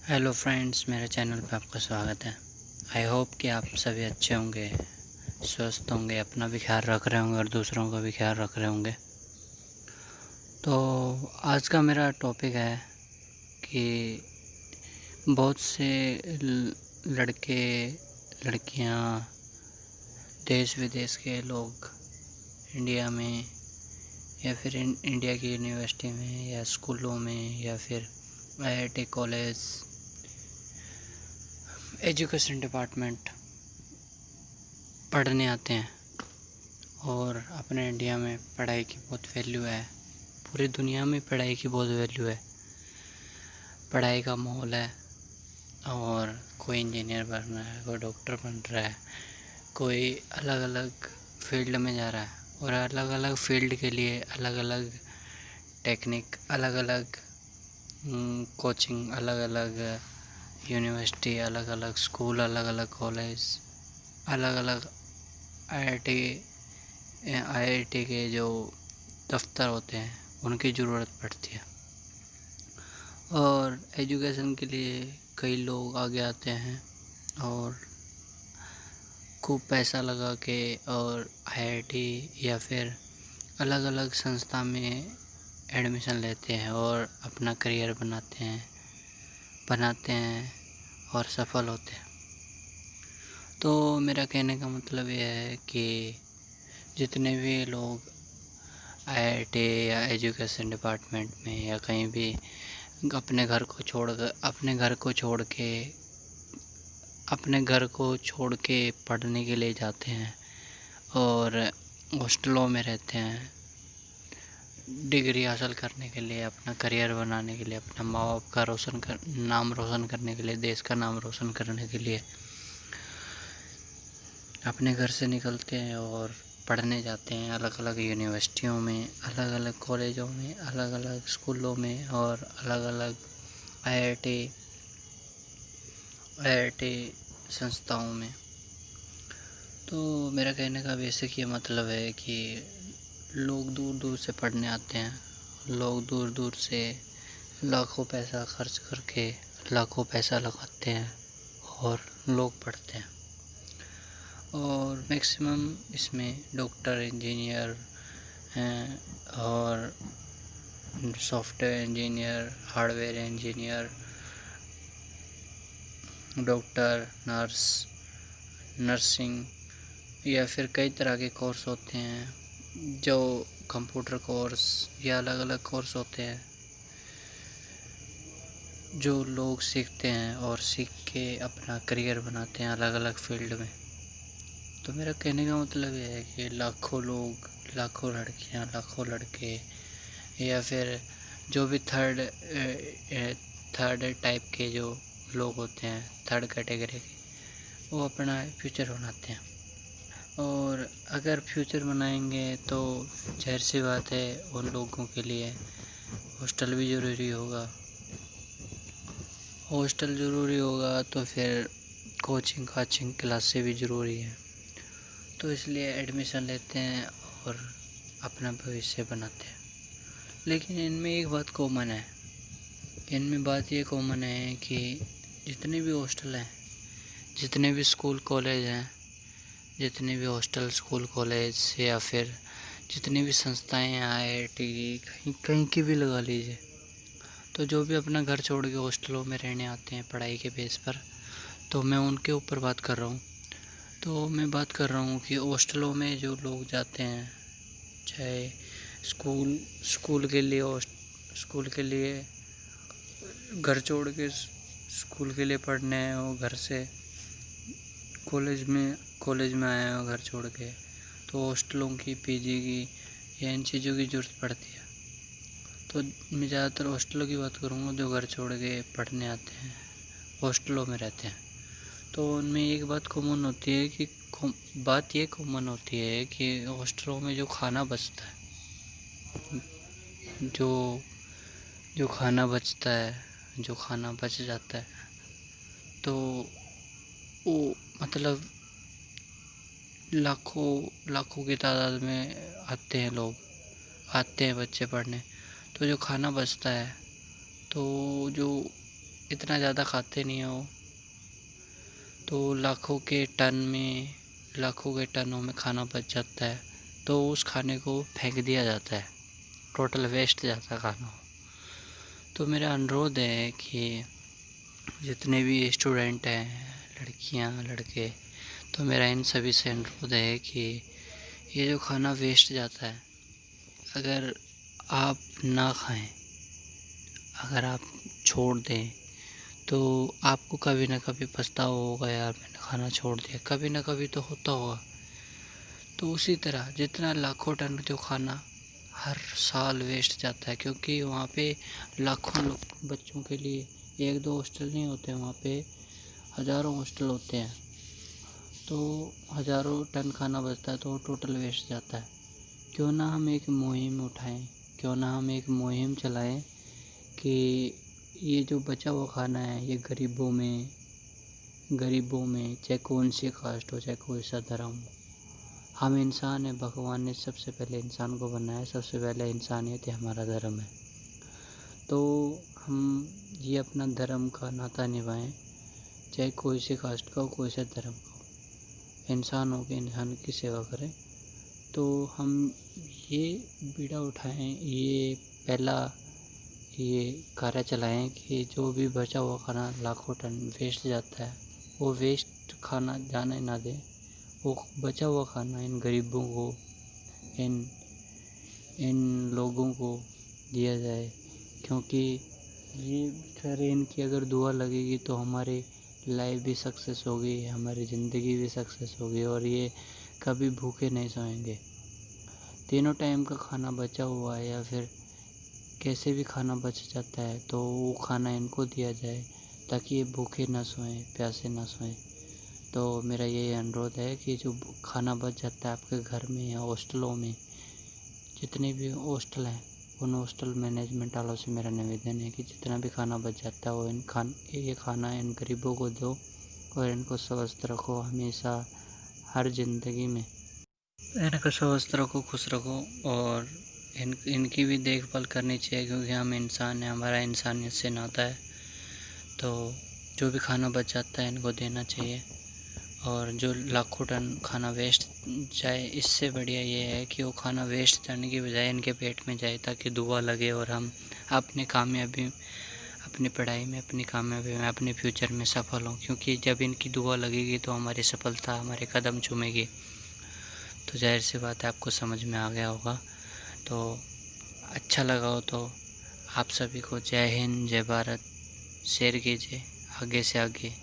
Hello friends, मेरे channel पे आपका स्वागत है। आई होप कि आप सभी अच्छे होंगे, स्वस्थ होंगे, अपना भी ख्याल रख रहे होंगे और दूसरों का भी ख्याल रख रहे होंगे। तो आज का मेरा टॉपिक है कि बहुत से लड़के लड़कियां, देश विदेश के लोग इंडिया में या फिर इंडिया की यूनिवर्सिटी में या स्कूलों में या फिर आईआईटी कॉलेज, एजुकेशन डिपार्टमेंट पढ़ने आते हैं। और अपने इंडिया में पढ़ाई की बहुत वैल्यू है, पूरी दुनिया में पढ़ाई की बहुत वैल्यू है। पढ़ाई का माहौल है और कोई इंजीनियर बन रहा है, कोई डॉक्टर बन रहा है, कोई अलग अलग फील्ड में जा रहा है और अलग अलग फील्ड के लिए अलग अलग टेक्निक, अलग अलग कोचिंग, अलग अलग यूनिवर्सिटी, अलग अलग स्कूल, अलग अलग कॉलेज, अलग अलग आईआईटी के जो दफ्तर होते हैं उनकी ज़रूरत पड़ती है। और एजुकेशन के लिए कई लोग आगे आते हैं और खूब पैसा लगा के और आईआईटी या फिर अलग अलग संस्था में एडमिशन लेते हैं और अपना करियर बनाते हैं और सफल होते हैं। तो मेरा कहने का मतलब यह है कि जितने भी लोग आईआईटी या एजुकेशन डिपार्टमेंट में या कहीं भी अपने घर को छोड़ के पढ़ने के लिए जाते हैं और हॉस्टलों में रहते हैं, डिग्री हासिल करने के लिए, अपना करियर बनाने के लिए, अपना माँ बाप का नाम रोशन करने के लिए, देश का नाम रोशन करने के लिए अपने घर से निकलते हैं और पढ़ने जाते हैं अलग अलग यूनिवर्सिटियों में, अलग अलग कॉलेजों में, अलग अलग स्कूलों में और अलग अलग आईआईटी संस्थाओं में। तो मेरा कहने का बेसिक ये मतलब है कि लोग दूर दूर से पढ़ने आते हैं, लोग दूर दूर से लाखों पैसा खर्च करके लाखों पैसा लगाते हैं और लोग पढ़ते हैं। और मैक्सिमम इसमें डॉक्टर, इंजीनियर हैं और software engineer, hardware engineer, doctor, nursing या फिर कई तरह के कोर्स होते हैं, जो कंप्यूटर कोर्स या अलग अलग कोर्स होते हैं जो लोग सीखते हैं और सीख के अपना करियर बनाते हैं अलग अलग फील्ड में। तो मेरा कहने का मतलब ये है कि लाखों लोग, लाखों लड़कियां, लाखों लड़के या फिर जो भी थर्ड टाइप के जो लोग होते हैं, थर्ड कैटेगरी के, वो अपना फ्यूचर बनाते हैं। और अगर फ्यूचर बनाएंगे तो जाहिर सी बात है उन लोगों के लिए हॉस्टल भी ज़रूरी होगा। हॉस्टल ज़रूरी होगा तो फिर कोचिंग क्लासेस भी ज़रूरी है। तो इसलिए एडमिशन लेते हैं और अपना भविष्य बनाते हैं। लेकिन इनमें एक बात कॉमन है, इनमें बात ये कॉमन है कि जितने भी हॉस्टल हैं, जितने भी स्कूल कॉलेज हैं, जितने भी हॉस्टल, स्कूल, कॉलेज या फिर जितनी भी संस्थाएं हैं, आईआईटी कहीं की भी लगा लीजिए, तो जो भी अपना घर छोड़ के हॉस्टलों में रहने आते हैं पढ़ाई के बेस पर, तो मैं उनके ऊपर बात कर रहा हूँ। तो मैं बात कर रहा हूँ कि हॉस्टलों में जो लोग जाते हैं, चाहे स्कूल के लिए घर छोड़ के स्कूल के लिए पढ़ने आए हो, घर से कॉलेज में आए हो घर छोड़ के, तो हॉस्टलों की, पीजी की या इन चीज़ों की ज़रूरत पड़ती है। तो मैं ज़्यादातर हॉस्टलों की बात करूँगा, जो घर छोड़ के पढ़ने आते हैं, हॉस्टलों में रहते हैं। तो उनमें एक बात कॉमन होती है कि हॉस्टलों में जो खाना बचता है, जो खाना बचता है, जो खाना बच जाता है, तो वो मतलब लाखों की तादाद में आते हैं बच्चे पढ़ने। तो जो खाना बचता है, तो जो इतना ज़्यादा खाते नहीं हो, तो लाखों के टनों में खाना बच जाता है, तो उस खाने को फेंक दिया जाता है, टोटल वेस्ट जाता है खाना। तो मेरा अनुरोध है कि जितने भी स्टूडेंट हैं, लड़कियां, लड़के, तो मेरा इन सभी से अनुरोध है कि ये जो खाना वेस्ट जाता है, अगर आप ना खाएं, अगर आप छोड़ दें, तो आपको कभी ना कभी पछतावा होगा, यार मैंने खाना छोड़ दिया, कभी ना कभी तो होता होगा। तो उसी तरह जितना लाखों टन जो खाना हर साल वेस्ट जाता है, क्योंकि वहाँ पे लाखों बच्चों के लिए एक दो हॉस्टल नहीं होते, वहाँ पे हज़ारों हॉस्टल होते हैं, तो हज़ारों टन खाना बचता है, तो टोटल वेस्ट जाता है। क्यों ना हम एक मुहिम उठाएं, क्यों ना हम एक मुहिम चलाएं कि ये जो बचा हुआ खाना है, ये गरीबों में चाहे कौन सी कास्ट हो, चाहे कोई सा धर्म हो, हम इंसान हैं। भगवान ने सबसे पहले इंसान को बनाया, सबसे पहले इंसानियत ही हमारा धर्म है। तो हम ये अपना धर्म का नाता निभाएं, चाहे कोई सी कास्ट का हो, कोई सा धर्म का हो, इंसान हो के इंसान की सेवा करें। तो हम ये बीड़ा उठाएं, ये पहला ये कार्य चलाएं कि जो भी बचा हुआ खाना लाखों टन वेस्ट जाता है, वो वेस्ट खाना जाने ना दें, वो बचा हुआ खाना इन गरीबों को, इन लोगों को दिया जाए। क्योंकि ये बेचारे, इनकी अगर दुआ लगेगी तो हमारी लाइफ भी सक्सेस होगी, हमारी ज़िंदगी भी सक्सेस होगी, और ये कभी भूखे नहीं सोएंगे। तीनों टाइम का खाना बचा हुआ है, या फिर कैसे भी खाना बच जाता है, तो वो खाना इनको दिया जाए, ताकि ये भूखे ना सोएं, प्यासे ना सोएं। तो मेरा यही अनुरोध है कि जो खाना बच जाता है आपके घर में या हॉस्टलों में, जितने भी हॉस्टल हैं, उन हॉस्टल मैनेजमेंट वालों से मेरा निवेदन है कि जितना भी खाना बच जाता है वो ये खाना इन गरीबों को दो, और इनको स्वस्थ रखो हमेशा, हर ज़िंदगी में इनको स्वस्थ रखो, खुश रखो, और इनकी भी देखभाल करनी चाहिए, क्योंकि हम इंसान हैं, हमारा इंसानियत से नाता है। तो जो भी खाना बच जाता है इनको देना चाहिए, और जो लाखों टन खाना वेस्ट जाए, इससे बढ़िया ये है कि वो खाना वेस्ट जाने की बजाय इनके पेट में जाए, ताकि दुआ लगे और हम अपनी कामयाबी, अपनी पढ़ाई में, अपनी कामयाबी में, अपने फ्यूचर में सफल हों। क्योंकि जब इनकी दुआ लगेगी तो हमारी सफलता हमारे कदम चूमेगी। तो जाहिर सी बात है आपको समझ में आ गया होगा। तो अच्छा लगा हो तो आप सभी को जय हिंद, जय भारत शेयर कीजिए आगे से आगे।